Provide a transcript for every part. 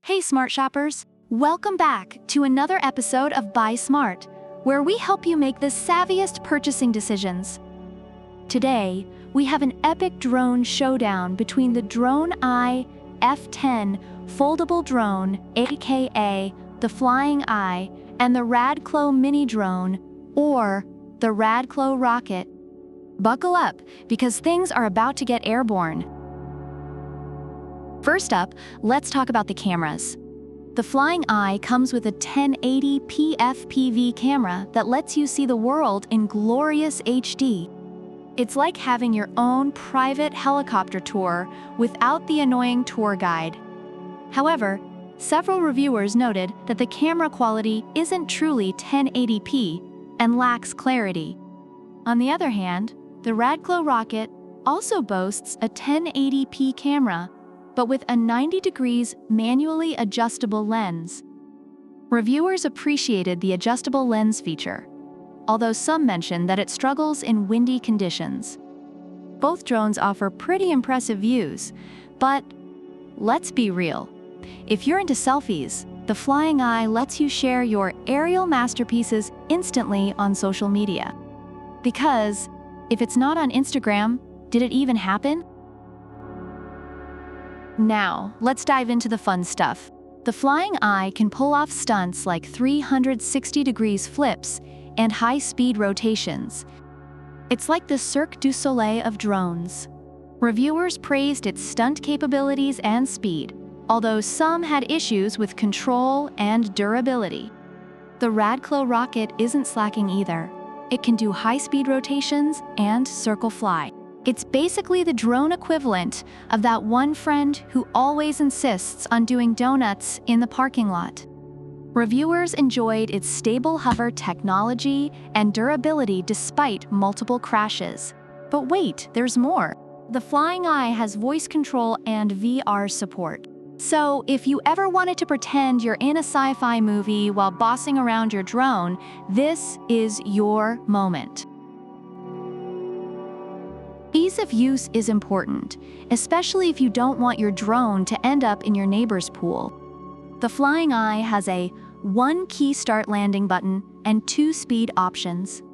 Hey smart shoppers, welcome back to another episode of Buy Smart, where we help you make the savviest purchasing decisions. Today, we have an epic drone showdown between the DRONEEYE F10 foldable drone, aka the Flying Eye, and the RADCLO mini drone, or the RADCLO rocket. Buckle up, because things are about to get airborne. First up, let's talk about the cameras. The Flying Eye comes with a 1080p FPV camera that lets you see the world in glorious HD. It's like having your own private helicopter tour without the annoying tour guide. However, several reviewers noted that the camera quality isn't truly 1080p and lacks clarity. On the other hand, the RADCLO rocket also boasts a 1080p camera, but with a 90 degrees manually adjustable lens. Reviewers appreciated the adjustable lens feature, although some mentioned that it struggles in windy conditions. Both drones offer pretty impressive views, but let's be real. If you're into selfies, the Flying Eye lets you share your aerial masterpieces instantly on social media. Because if it's not on Instagram, did it even happen? Now, let's dive into the fun stuff. The Flying Eye can pull off stunts like 360 degrees flips and high-speed rotations. It's like the Cirque du Soleil of drones. Reviewers praised its stunt capabilities and speed, although some had issues with control and durability. The RADCLO rocket isn't slacking either. It can do high-speed rotations and circle fly. It's basically the drone equivalent of that one friend who always insists on doing donuts in the parking lot. Reviewers enjoyed its stable hover technology and durability despite multiple crashes. But wait, there's more. The Flying Eye has voice control and VR support. So if you ever wanted to pretend you're in a sci-fi movie while bossing around your drone, this is your moment. Ease of use is important, especially if you don't want your drone to end up in your neighbor's pool. The Flying Eye has a 1-key start landing button and 2 speed options.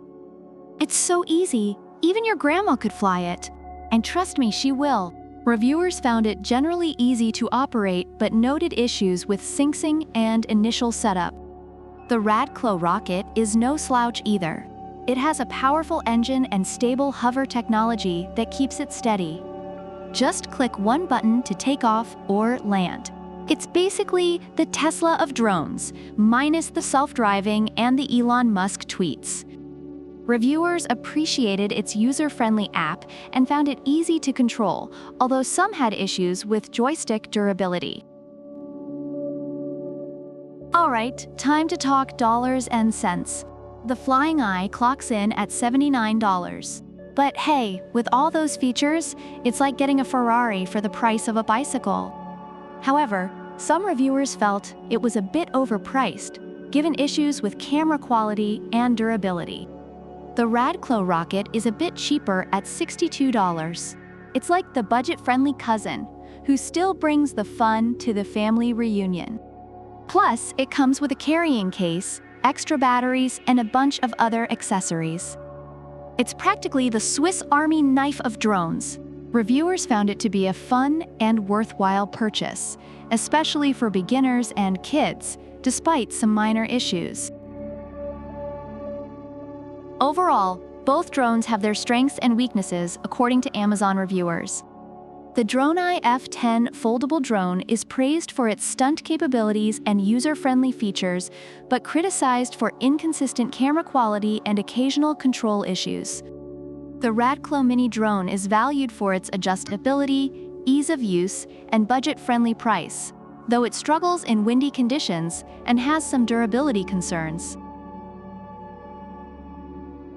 It's so easy, even your grandma could fly it. And trust me, she will. Reviewers found it generally easy to operate but noted issues with syncing and initial setup. The RADCLO rocket is no slouch either. It has a powerful engine and stable hover technology that keeps it steady. Just click one button to take off or land. It's basically the Tesla of drones, minus the self-driving and the Elon Musk tweets. Reviewers appreciated its user-friendly app and found it easy to control, although some had issues with joystick durability. Alright, time to talk dollars and cents. The Flying Eye clocks in at $79. But hey, with all those features, it's like getting a Ferrari for the price of a bicycle. However, some reviewers felt it was a bit overpriced, given issues with camera quality and durability. The RADCLO rocket is a bit cheaper at $62. It's like the budget-friendly cousin, who still brings the fun to the family reunion. Plus, it comes with a carrying case, extra batteries, and a bunch of other accessories. It's practically the Swiss Army knife of drones. Reviewers found it to be a fun and worthwhile purchase, especially for beginners and kids, despite some minor issues. Overall, both drones have their strengths and weaknesses according to Amazon reviewers. The DRONEEYE F10 foldable drone is praised for its stunt capabilities and user-friendly features, but criticized for inconsistent camera quality and occasional control issues. The RADCLO mini drone is valued for its adjustability, ease of use, and budget-friendly price, though it struggles in windy conditions and has some durability concerns.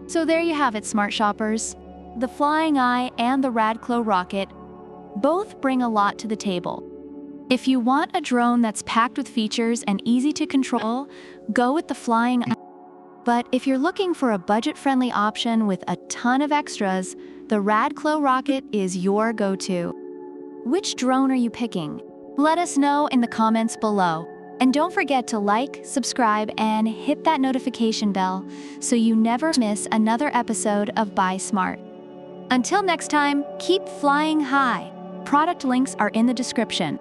So there you have it, smart shoppers. The Flying Eye and the RADCLO rocket both bring a lot to the table. If you want a drone that's packed with features and easy to control, go with the Flying Eye. But if you're looking for a budget-friendly option with a ton of extras, the RADCLO rocket is your go-to. Which drone are you picking? Let us know in the comments below. And don't forget to like, subscribe, and hit that notification bell so you never miss another episode of Buy Smart. Until next time, keep flying high. Product links are in the description.